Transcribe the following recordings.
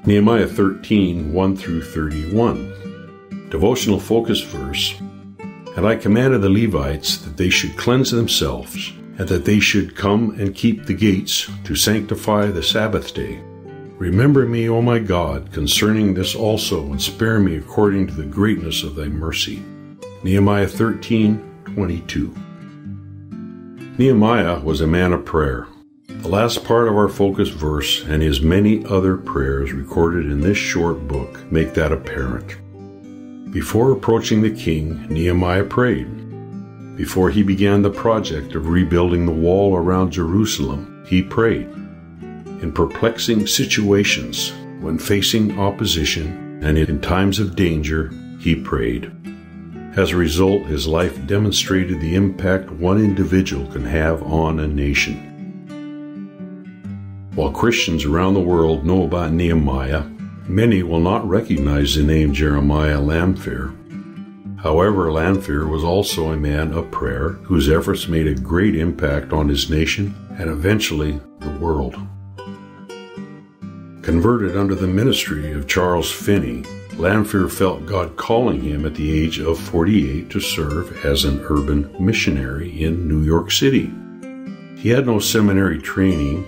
Nehemiah 13, 1 through 31. Devotional focus verse. And I commanded the Levites that they should cleanse themselves, and that they should come and keep the gates to sanctify the Sabbath day. Remember me, O my God, concerning this also, and spare me according to the greatness of thy mercy. Nehemiah 13, 22. Nehemiah was a man of prayer. The last part of our focus verse and his many other prayers recorded in this short book make that apparent. Before approaching the king, Nehemiah prayed. Before he began the project of rebuilding the wall around Jerusalem, he prayed. In perplexing situations, when facing opposition, and in times of danger, he prayed. As a result, his life demonstrated the impact one individual can have on a nation. While Christians around the world know about Nehemiah, many will not recognize the name Jeremiah Lanphier. However, Lanphier was also a man of prayer whose efforts made a great impact on his nation and eventually the world. Converted under the ministry of Charles Finney, Lanphier felt God calling him at the age of 48 to serve as an urban missionary in New York City. He had no seminary training,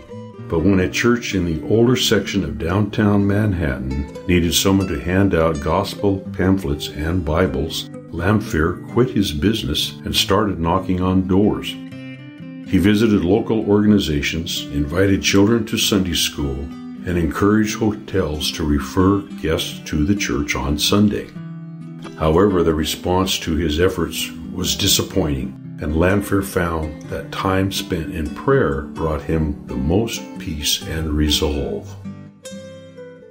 but when a church in the older section of downtown Manhattan needed someone to hand out gospel pamphlets and Bibles, Lanphier quit his business and started knocking on doors. He visited local organizations, invited children to Sunday school, and encouraged hotels to refer guests to the church on Sunday. However, the response to his efforts was disappointing, and Lanphier found that time spent in prayer brought him the most peace and resolve.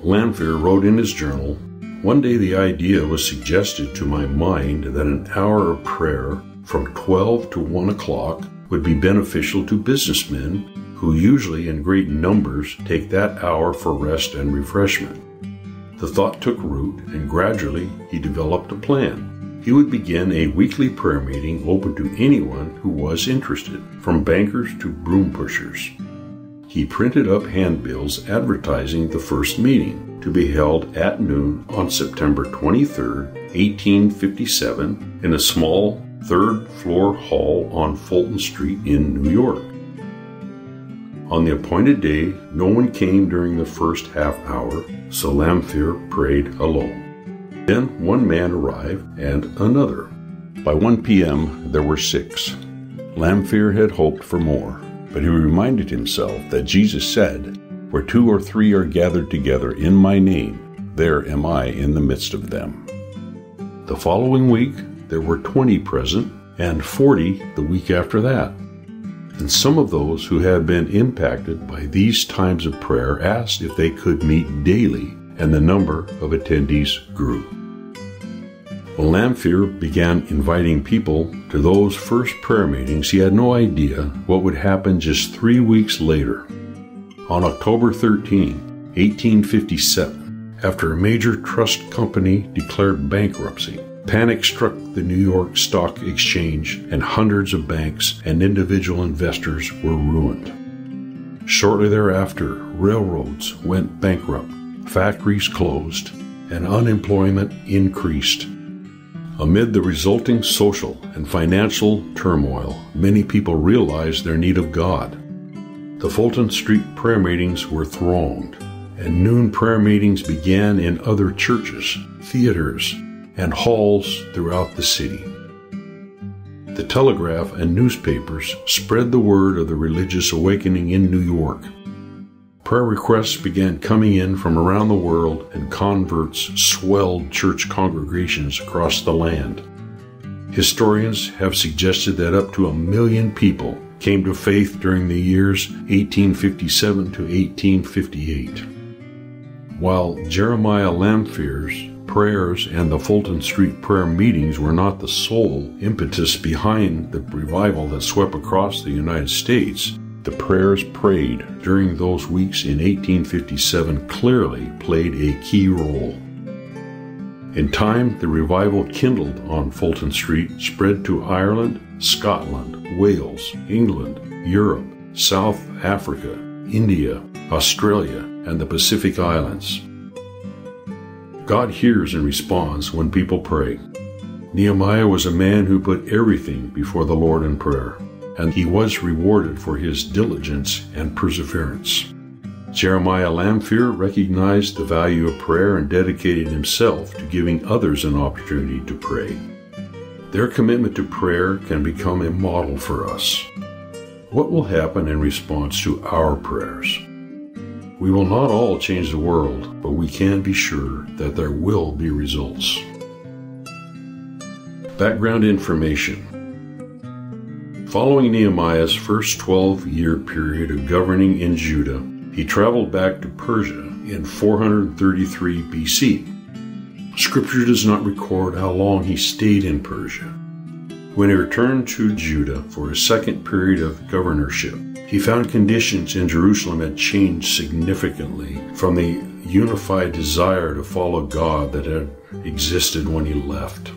Lanphier wrote in his journal, "One day the idea was suggested to my mind that an hour of prayer from 12 to 1 o'clock would be beneficial to businessmen who usually in great numbers take that hour for rest and refreshment." The thought took root, and gradually he developed a plan. He would begin a weekly prayer meeting open to anyone who was interested, from bankers to broom pushers. He printed up handbills advertising the first meeting, to be held at noon on September 23, 1857, in a small third-floor hall on Fulton Street in New York. On the appointed day, no one came during the first half hour, so Lanphier prayed alone. Then one man arrived, and another. By 1 p.m., there were 6. Lanphier had hoped for more, but he reminded himself that Jesus said, "Where 2 or 3 are gathered together in my name, there am I in the midst of them." The following week, there were 20 present, and 40 the week after that. And some of those who had been impacted by these times of prayer asked if they could meet daily, and the number of attendees grew. When Lanphier began inviting people to those first prayer meetings, he had no idea what would happen just 3 weeks later. On October 13, 1857, after a major trust company declared bankruptcy, panic struck the New York Stock Exchange, and hundreds of banks and individual investors were ruined. Shortly thereafter, railroads went bankrupt, factories closed, and unemployment increased. Amid the resulting social and financial turmoil, many people realized their need of God. The Fulton Street prayer meetings were thronged, and noon prayer meetings began in other churches, theaters, and halls throughout the city. The telegraph and newspapers spread the word of the religious awakening in New York. Prayer requests began coming in from around the world, and converts swelled church congregations across the land. Historians have suggested that up to 1 million people came to faith during the years 1857 to 1858. While Jeremiah Lanphier's prayers and the Fulton Street prayer meetings were not the sole impetus behind the revival that swept across the United States, the prayers prayed during those weeks in 1857 clearly played a key role. In time, the revival kindled on Fulton Street spread to Ireland, Scotland, Wales, England, Europe, South Africa, India, Australia, and the Pacific Islands. God hears and responds when people pray. Nehemiah was a man who put everything before the Lord in prayer, and he was rewarded for his diligence and perseverance. Jeremiah Lanphier recognized the value of prayer and dedicated himself to giving others an opportunity to pray. Their commitment to prayer can become a model for us. What will happen in response to our prayers? We will not all change the world, but we can be sure that there will be results. Background information. Following Nehemiah's first 12-year period of governing in Judah, he traveled back to Persia in 433 BC. Scripture does not record how long he stayed in Persia. When he returned to Judah for his second period of governorship, he found conditions in Jerusalem had changed significantly from the unified desire to follow God that had existed when he left.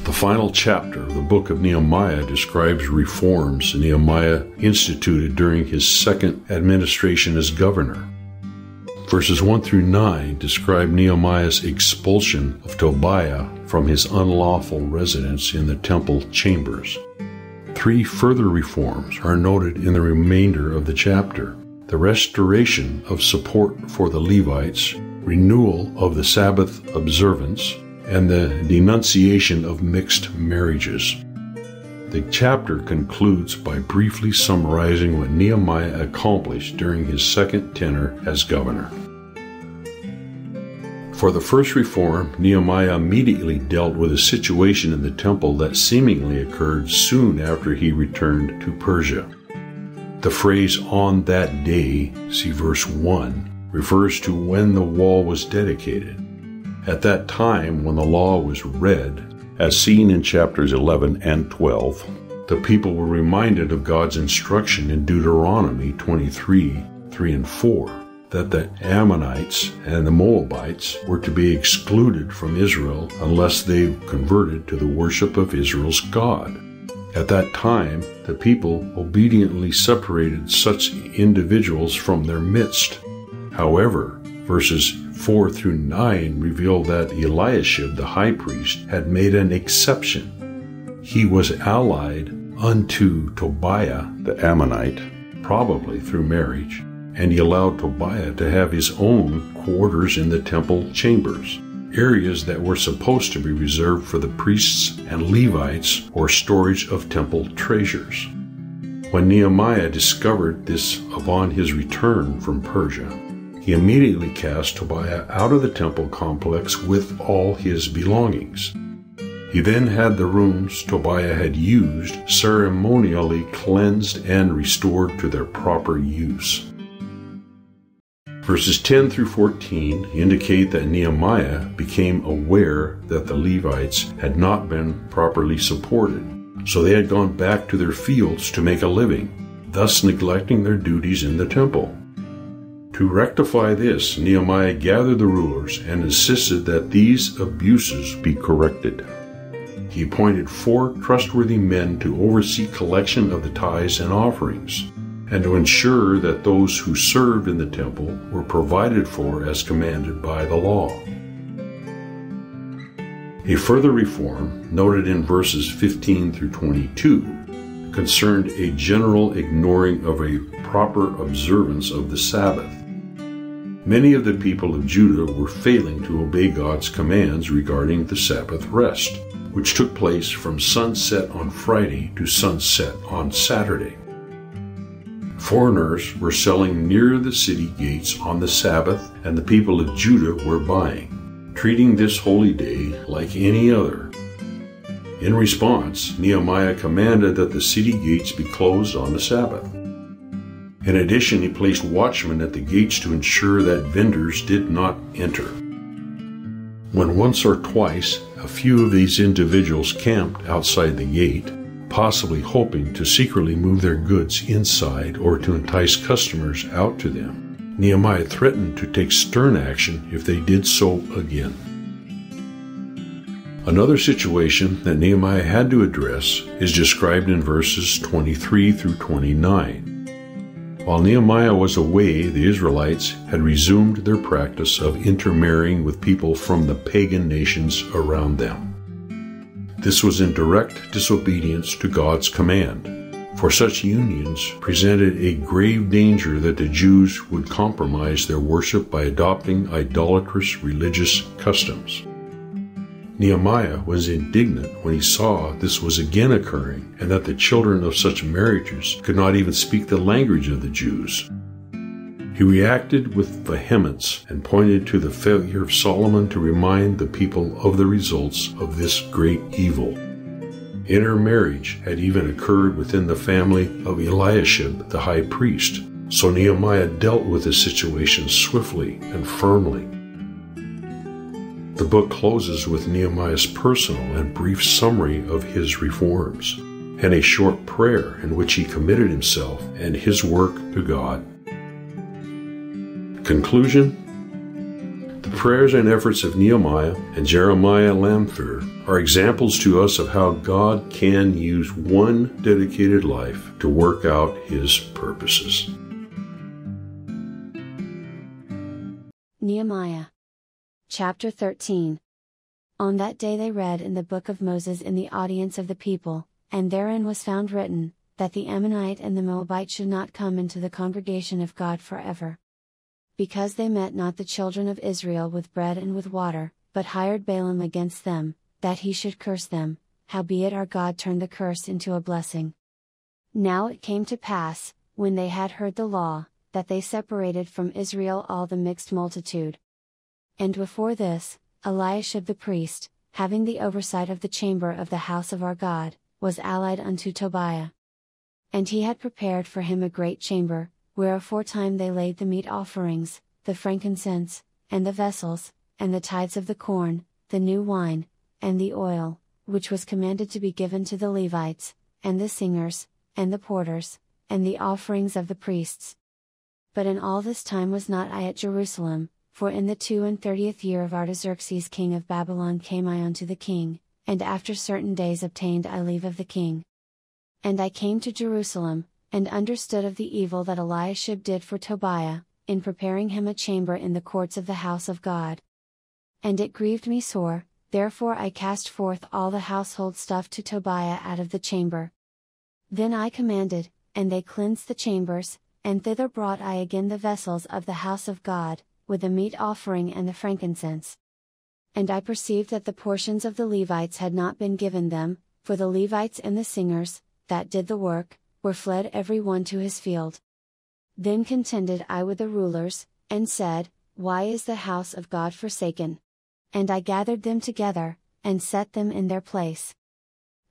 The final chapter of the book of Nehemiah describes reforms Nehemiah instituted during his second administration as governor. Verses 1 through 9 describe Nehemiah's expulsion of Tobiah from his unlawful residence in the temple chambers. 3 further reforms are noted in the remainder of the chapter: the restoration of support for the Levites, renewal of the Sabbath observance, and the denunciation of mixed marriages. The chapter concludes by briefly summarizing what Nehemiah accomplished during his second tenure as governor. For the first reform, Nehemiah immediately dealt with a situation in the temple that seemingly occurred soon after he returned to Persia. The phrase "on that day," see verse 1, refers to when the wall was dedicated. At that time, when the law was read, as seen in chapters 11 and 12, the people were reminded of God's instruction in Deuteronomy 23, 3 and 4, that the Ammonites and the Moabites were to be excluded from Israel unless they converted to the worship of Israel's God. At that time, the people obediently separated such individuals from their midst. However, verses 4 through 9 reveal that Eliashib, the high priest, had made an exception. He was allied unto Tobiah the Ammonite, probably through marriage, and he allowed Tobiah to have his own quarters in the temple chambers, areas that were supposed to be reserved for the priests and Levites or storage of temple treasures. When Nehemiah discovered this upon his return from Persia, he immediately cast Tobiah out of the temple complex with all his belongings. He then had the rooms Tobiah had used ceremonially cleansed and restored to their proper use. Verses 10 through 14 indicate that Nehemiah became aware that the Levites had not been properly supported, so they had gone back to their fields to make a living, thus neglecting their duties in the temple. To rectify this, Nehemiah gathered the rulers and insisted that these abuses be corrected. He appointed 4 trustworthy men to oversee collection of the tithes and offerings, and to ensure that those who served in the temple were provided for as commanded by the law. A further reform, noted in verses 15 through 22, concerned a general ignoring of a proper observance of the Sabbath. Many of the people of Judah were failing to obey God's commands regarding the Sabbath rest, which took place from sunset on Friday to sunset on Saturday. Foreigners were selling near the city gates on the Sabbath, and the people of Judah were buying, treating this holy day like any other. In response, Nehemiah commanded that the city gates be closed on the Sabbath. In addition, he placed watchmen at the gates to ensure that vendors did not enter. When once or twice a few of these individuals camped outside the gate, possibly hoping to secretly move their goods inside or to entice customers out to them, Nehemiah threatened to take stern action if they did so again. Another situation that Nehemiah had to address is described in verses 23 through 29. While Nehemiah was away, the Israelites had resumed their practice of intermarrying with people from the pagan nations around them. This was in direct disobedience to God's command, for such unions presented a grave danger that the Jews would compromise their worship by adopting idolatrous religious customs. Nehemiah was indignant when he saw this was again occurring and that the children of such marriages could not even speak the language of the Jews. He reacted with vehemence and pointed to the failure of Solomon to remind the people of the results of this great evil. Intermarriage had even occurred within the family of Eliashib the high priest, so Nehemiah dealt with the situation swiftly and firmly. The book closes with Nehemiah's personal and brief summary of his reforms, and a short prayer in which he committed himself and his work to God. Conclusion: the prayers and efforts of Nehemiah and Jeremiah Lanphier are examples to us of how God can use one dedicated life to work out His purposes. Nehemiah Chapter 13. On that day they read in the book of Moses in the audience of the people, and therein was found written, that the Ammonite and the Moabite should not come into the congregation of God forever. Because they met not the children of Israel with bread and with water, but hired Balaam against them, that he should curse them, howbeit our God turned the curse into a blessing. Now it came to pass, when they had heard the law, that they separated from Israel all the mixed multitude. And before this, Eliashib the priest, having the oversight of the chamber of the house of our God, was allied unto Tobiah. And he had prepared for him a great chamber, where aforetime they laid the meat offerings, the frankincense, and the vessels, and the tithes of the corn, the new wine, and the oil, which was commanded to be given to the Levites, and the singers, and the porters, and the offerings of the priests. But in all this time was not I at Jerusalem, for in the 32nd year of Artaxerxes king of Babylon came I unto the king, and after certain days obtained I leave of the king. And I came to Jerusalem, and understood of the evil that Eliashib did for Tobiah, in preparing him a chamber in the courts of the house of God. And it grieved me sore, therefore I cast forth all the household stuff to Tobiah out of the chamber. Then I commanded, and they cleansed the chambers, and thither brought I again the vessels of the house of God, with the meat offering and the frankincense. And I perceived that the portions of the Levites had not been given them, for the Levites and the singers, that did the work, were fled every one to his field. Then contended I with the rulers, and said, Why is the house of God forsaken? And I gathered them together, and set them in their place.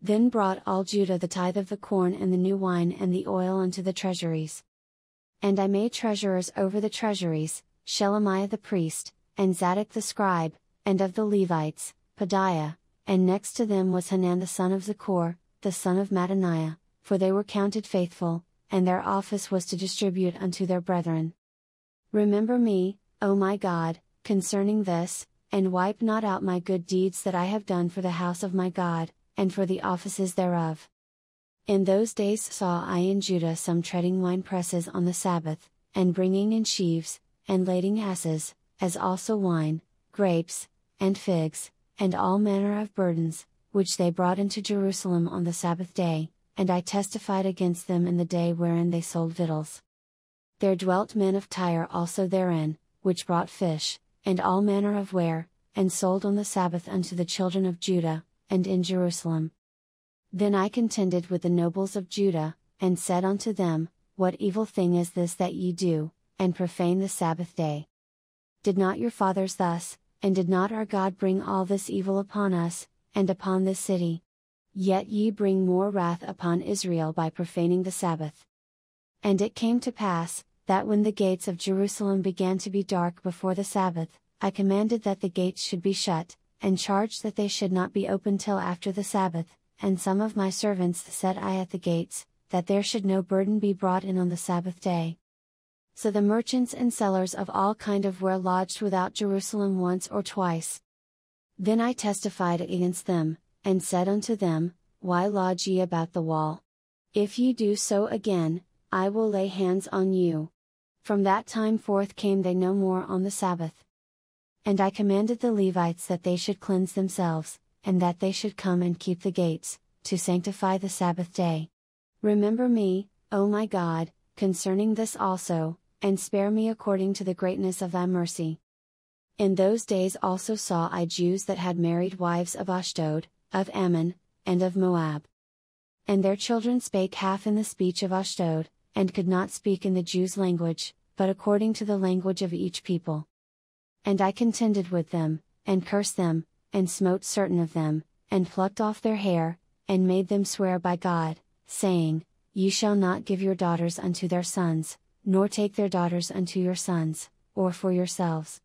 Then brought all Judah the tithe of the corn and the new wine and the oil unto the treasuries. And I made treasurers over the treasuries, Shelemiah the priest, and Zadok the scribe, and of the Levites, Pedaiah, and next to them was Hanan the son of Zaccur, the son of Mattaniah, for they were counted faithful, and their office was to distribute unto their brethren. Remember me, O my God, concerning this, and wipe not out my good deeds that I have done for the house of my God, and for the offices thereof. In those days saw I in Judah some treading wine presses on the Sabbath, and bringing in sheaves, and lading asses, as also wine, grapes, and figs, and all manner of burdens, which they brought into Jerusalem on the Sabbath day, and I testified against them in the day wherein they sold victuals. There dwelt men of Tyre also therein, which brought fish, and all manner of ware, and sold on the Sabbath unto the children of Judah, and in Jerusalem. Then I contended with the nobles of Judah, and said unto them, What evil thing is this that ye do, and profane the Sabbath day? Did not your fathers thus, and did not our God bring all this evil upon us, and upon this city? Yet ye bring more wrath upon Israel by profaning the Sabbath. And it came to pass, that when the gates of Jerusalem began to be dark before the Sabbath, I commanded that the gates should be shut, and charged that they should not be opened till after the Sabbath, and some of my servants set I at the gates, that there should no burden be brought in on the Sabbath day. So the merchants and sellers of all kind of ware lodged without Jerusalem once or twice. Then I testified against them, and said unto them, Why lodge ye about the wall? If ye do so again, I will lay hands on you. From that time forth came they no more on the Sabbath. And I commanded the Levites that they should cleanse themselves, and that they should come and keep the gates, to sanctify the Sabbath day. Remember me, O my God, concerning this also, and spare me according to the greatness of thy mercy. In those days also saw I Jews that had married wives of Ashdod, of Ammon, and of Moab. And their children spake half in the speech of Ashdod, and could not speak in the Jews' language, but according to the language of each people. And I contended with them, and cursed them, and smote certain of them, and plucked off their hair, and made them swear by God, saying, Ye shall not give your daughters unto their sons, nor take their daughters unto your sons, or for yourselves.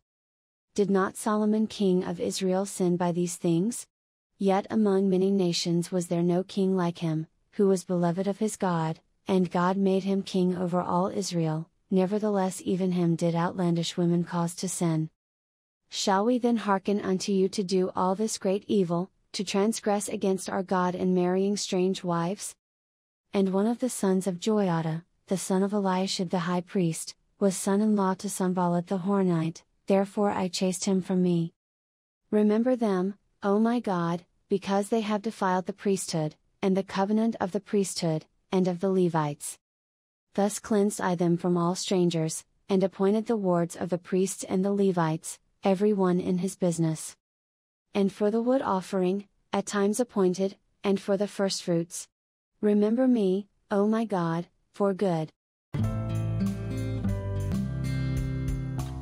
Did not Solomon king of Israel sin by these things? Yet among many nations was there no king like him, who was beloved of his God, and God made him king over all Israel. Nevertheless even him did outlandish women cause to sin. Shall we then hearken unto you to do all this great evil, to transgress against our God in marrying strange wives? And one of the sons of Joiada, the son of Eliashib the high priest, was son-in-law to Sanballat the Horonite, therefore I chased him from me. Remember them, O my God, because they have defiled the priesthood, and the covenant of the priesthood, and of the Levites. Thus cleansed I them from all strangers, and appointed the wards of the priests and the Levites, every one in his business. And for the wood offering, at times appointed, and for the firstfruits. Remember me, O my God, for good.